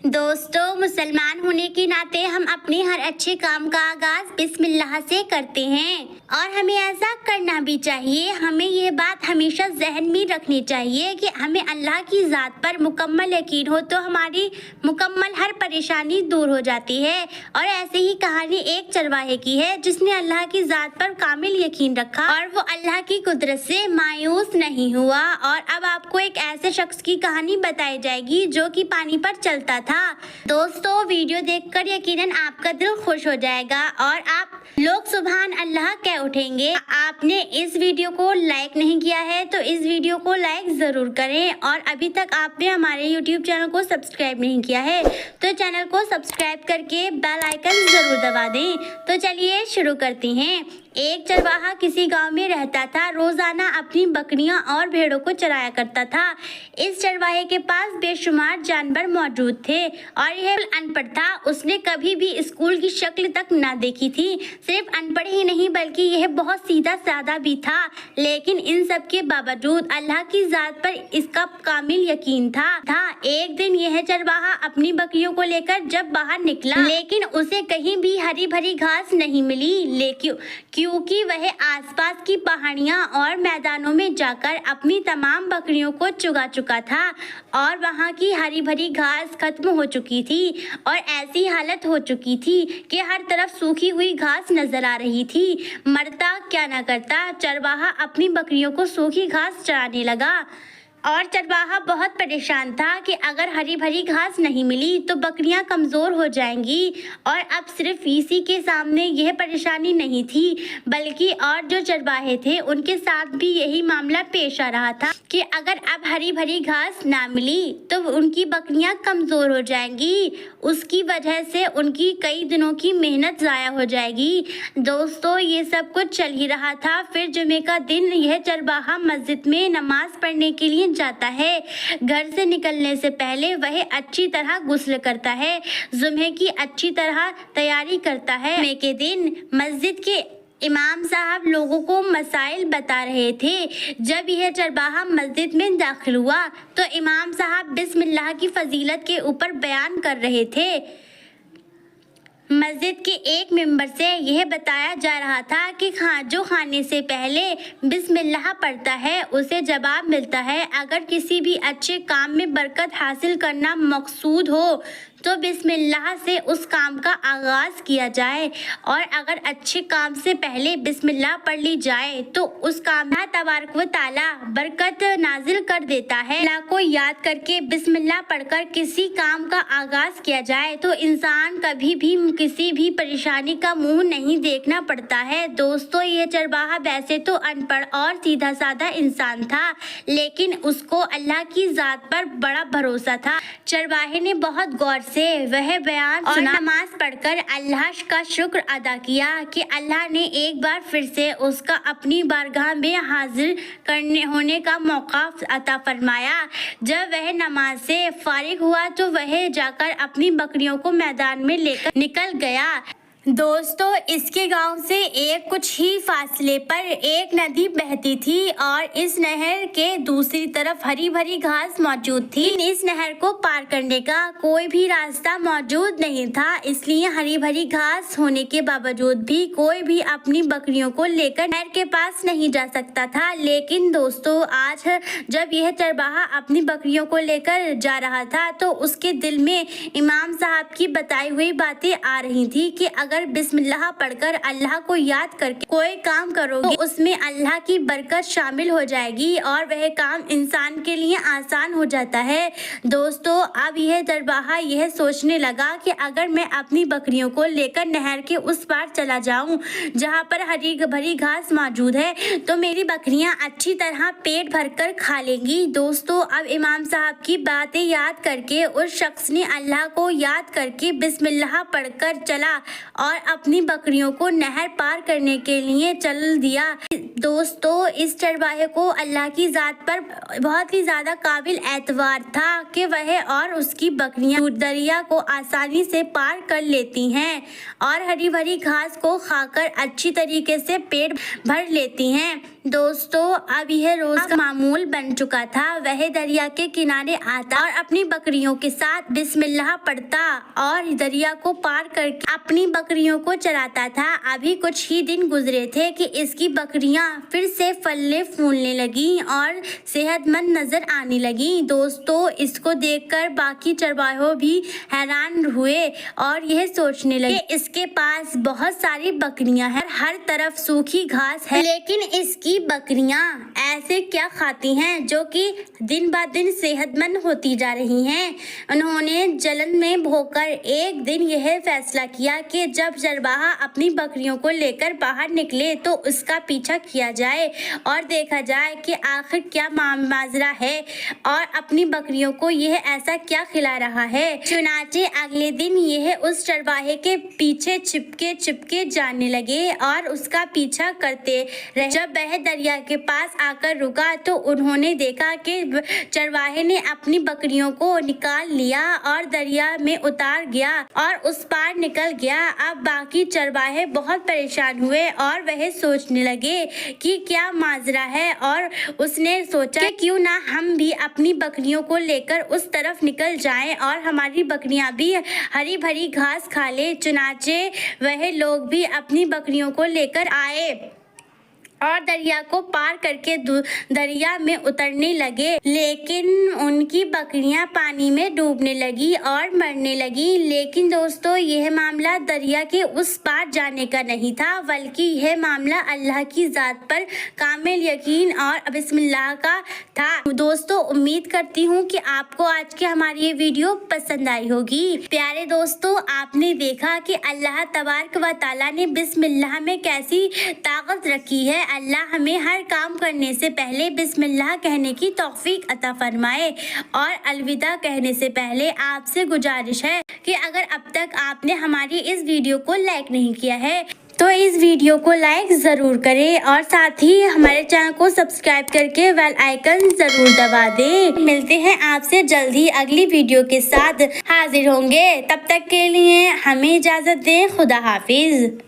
दोस्तों, मुसलमान होने के नाते हम अपने हर अच्छे काम का आगाज बिस्मिल्लाह से करते हैं और हमें ऐसा करना भी चाहिए। हमें ये बात हमेशा जहन में रखनी चाहिए कि हमें अल्लाह की ज़ात पर मुकम्मल यकीन हो तो हमारी मुकम्मल हर परेशानी दूर हो जाती है। और ऐसे ही कहानी एक चरवाहे की है जिसने अल्लाह की ज़ात पर कामिल यकीन रखा और वो अल्लाह की कुदरत से मायूस नहीं हुआ। और अब आपको एक ऐसे शख्स की कहानी बताई जाएगी जो कि पानी पर चलता था। दोस्तों, वीडियो देखकर यकीनन आपका दिल खुश हो जाएगा और आप लोग सुभान अल्लाह कह उठेंगे। आपने इस वीडियो को लाइक नहीं किया है तो इस वीडियो को लाइक जरूर करें और अभी तक आपने हमारे YouTube चैनल को सब्सक्राइब नहीं किया है तो चैनल को सब्सक्राइब करके बेल आइकन जरूर दबा दें। तो चलिए शुरू करते हैं। एक चरवाहा किसी गांव में रहता था। रोजाना अपनी बकरियां और भेड़ों को चराया करता था। इस चरवाहे के पास बेशुमार जानवर मौजूद थे और यह अनपढ़ था। उसने कभी भी स्कूल की शक्ल तक ना देखी थी। सिर्फ अनपढ़ ही नहीं बल्कि यह बहुत सीधा साधा भी था। लेकिन इन सब के बावजूद अल्लाह की ज़ात पर इसका कामिल यकीन था। एक दिन यह चरवाहा अपनी बकरियों को लेकर जब बाहर निकला लेकिन उसे कहीं भी हरी भरी घास नहीं मिली क्योंकि वह आसपास की पहाड़ियां और मैदानों में जाकर अपनी तमाम बकरियों को चुगा चुका था और वहां की हरी भरी घास खत्म हो चुकी थी और ऐसी हालत हो चुकी थी कि हर तरफ सूखी हुई घास नजर आ रही थी। मरता क्या न करता, चरवाहा अपनी बकरियों को सूखी घास चराने लगा और चरवाहा बहुत परेशान था कि अगर हरी भरी घास नहीं मिली तो बकरियां कमज़ोर हो जाएंगी। और अब सिर्फ इसी के सामने यह परेशानी नहीं थी बल्कि और जो चरवाहे थे उनके साथ भी यही मामला पेश आ रहा था कि अगर अब हरी भरी घास ना मिली तो उनकी बकरियां कमज़ोर हो जाएंगी। उसकी वजह से उनकी कई दिनों की मेहनत ज़ाया हो जाएगी। दोस्तों, ये सब कुछ चल ही रहा था। फिर जुमे का दिन यह चरवाहा मस्जिद में नमाज पढ़ने के लिए जाता है। घर से निकलने से पहले वह अच्छी तरह गुस्ल करता है, जुमे की अच्छी तरह तैयारी करता है। जुमे के दिन मस्जिद के इमाम साहब लोगों को मसाइल बता रहे थे। जब यह चरवाहा मस्जिद में दाखिल हुआ तो इमाम साहब बिस्मिल्लाह की फजीलत के ऊपर बयान कर रहे थे। मस्जिद के एक मेंबर से यह बताया जा रहा था कि जो खाने से पहले बिस्मिल्लाह पढ़ता है उसे जवाब मिलता है। अगर किसी भी अच्छे काम में बरकत हासिल करना मकसूद हो तो बिस्मिल्लाह से उस काम का आगाज़ किया जाए और अगर अच्छे काम से पहले बिस्मिल्लाह पढ़ ली जाए तो उस काम में तबारक व ताला बरकत नाजिल कर देता है। अल्लाह को याद करके बिस्मिल्लाह पढ़कर किसी काम का आगाज़ किया जाए तो इंसान कभी भी किसी भी परेशानी का मुंह नहीं देखना पड़ता है। दोस्तों, ये चरवाहा वैसे तो अनपढ़ और सीधा साधा इंसान था लेकिन उसको अल्लाह की ज़ात पर बड़ा भरोसा था। चरवाहे ने बहुत गौर से वह बयान और नमाज पढ़कर अल्लाह का शुक्र अदा किया कि अल्लाह ने एक बार फिर से उसका अपनी बारगाह में हाजिर करने होने का मौका अता फरमाया। जब वह नमाज से फारिग हुआ तो वह जाकर अपनी बकरियों को मैदान में लेकर निकल गया। दोस्तों, इसके गांव से कुछ ही फासले पर एक नदी बहती थी और इस नहर के दूसरी तरफ हरी भरी घास मौजूद थी। इस नहर को पार करने का कोई भी रास्ता मौजूद नहीं था, इसलिए हरी भरी घास होने के बावजूद भी कोई भी अपनी बकरियों को लेकर नहर के पास नहीं जा सकता था। लेकिन दोस्तों, आज जब यह चरवाहा अपनी बकरियों को लेकर जा रहा था तो उसके दिल में इमाम साहब की बताई हुई बातें आ रही थी कि अगर बिस्मिल्लाह पढ़कर अल्लाह को याद करके कोई काम करोगे तो उसमें अल्लाह की बरकत शामिल हो जाएगी और वह काम इंसान के लिए आसान हो जाता है। दोस्तों, अब यह चरवाहा यह सोचने लगा कि अगर मैं अपनी बकरियों को लेकर नहर के उस पार चला जाऊं जहां पर हरी भरी घास मौजूद है तो मेरी बकरियां अच्छी तरह पेट भरकर खा लेंगी। दोस्तों, अब इमाम साहब की बातें याद करके उस शख्स ने अल्लाह को याद करके बिस्मिल्लाह पढ़कर चला और अपनी बकरियों को नहर पार करने के लिए चल दिया। दोस्तों इस चरवाहे को अल्लाह की ज़ात पर बहुत ही ज़्यादा काबिल एतबार था कि वह और उसकी बकरियां दरिया को आसानी से पार कर लेती हैं और हरी भरी घास को खाकर अच्छी तरीके से पेट भर लेती हैं। दोस्तों अब यह रोज का मामूल बन चुका था। वह दरिया के किनारे आता और अपनी बकरियों के साथ बिस्मिल्लाह पढ़ता और दरिया को पार करके अपनी बकरियों को चराता था। अभी कुछ ही दिन गुजरे थे कि इसकी बकरियां फिर से फलने फूलने लगी और सेहतमंद नजर आने लगी। दोस्तों इसको देखकर बाकी चरवाहे भी हैरान हुए और यह सोचने लगे इसके पास बहुत सारी बकरियां हैं, हर तरफ सूखी घास है, लेकिन इसकी बकरियां ऐसे क्या खाती हैं जो कि दिन ब दिन सेहतमंद होती जा रही हैं। उन्होंने जलन में होकर एक दिन यह फैसला किया कि जब चरवाहा अपनी बकरियों को लेकर बाहर निकले तो उसका पीछा किया जाए और देखा जाए कि आखिर क्या माजरा है और अपनी बकरियों को यह ऐसा क्या खिला रहा है। चुनाचे अगले दिन यह उस चरवाहे के पीछे चिपके जाने लगे और उसका पीछा करते रहे। जब वह दरिया के पास आकर रुका तो उन्होंने देखा कि चरवाहे ने अपनी बकरियों को निकाल लिया और दरिया में उतार गया और उस पार निकल गया। अब बाकी चरवाहे बहुत परेशान हुए और वह सोचने लगे कि क्या माजरा है और उसने सोचा कि क्यों ना हम भी अपनी बकरियों को लेकर उस तरफ निकल जाएं और हमारी बकरियां भी हरी भरी घास खा ले। चुनाचे वह लोग भी अपनी बकरियों को लेकर आए और दरिया को पार करके दरिया में उतरने लगे, लेकिन उनकी बकरियां पानी में डूबने लगी और मरने लगी। लेकिन दोस्तों यह मामला दरिया के उस पार जाने का नहीं था, बल्कि यह मामला अल्लाह की ज़ात पर कामिल यकीन और बिस्मिल्लाह का था। दोस्तों उम्मीद करती हूँ कि आपको आज की हमारी ये वीडियो पसंद आई होगी। प्यारे दोस्तों आपने देखा कि अल्लाह तबारक व तआला ने बिस्मिल्लाह में कैसी ताकत रखी है। अल्लाह हमें हर काम करने से पहले बिस्मिल्लाह कहने की तौफीक अता फरमाए। और अलविदा कहने से पहले आपसे गुजारिश है कि अगर अब तक आपने हमारी इस वीडियो को लाइक नहीं किया है तो इस वीडियो को लाइक ज़रूर करें और साथ ही हमारे चैनल को सब्सक्राइब करके बेल आइकन ज़रूर दबा दें। मिलते हैं आपसे जल्द ही अगली वीडियो के साथ हाजिर होंगे। तब तक के लिए हमें इजाज़त दें। खुदा हाफिज।